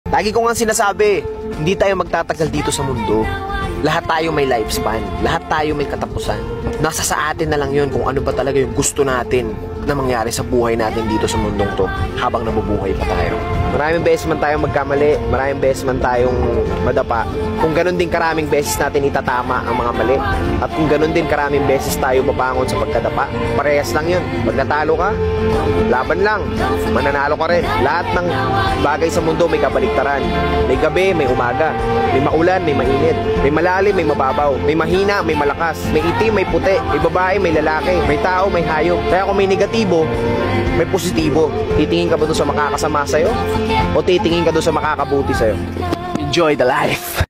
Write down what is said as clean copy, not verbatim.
Lagi ko nga sinasabi, hindi tayo magtatagal dito sa mundo. Lahat tayo may lifespan, lahat tayo may katapusan. Nasa sa atin na lang yun kung ano ba talaga yung gusto natin na mangyari sa buhay natin dito sa mundong to habang nabubuhay pa tayo. Maraming beses man tayong magkamali, maraming beses man tayong madapa. Kung ganun din karaming beses natin itatama ang mga mali, at kung ganun din karaming beses tayo mabangon sa pagkadapa, parehas lang yun. Pag natalo ka, laban lang, mananalo ka rin. Lahat ng bagay sa mundo may kabaligtaran. May gabi, may umaga, may maulan, may mainit, may malalim, may mababaw, may mahina, may malakas, may itim, may puti, may babae, may lalaki, may tao, may hayop. Kaya kung may negatibo, may positibo. Titingin ka ba doon sa makakasama sa'yo? O titingin ka doon sa makakabuti sa'yo? Enjoy the life!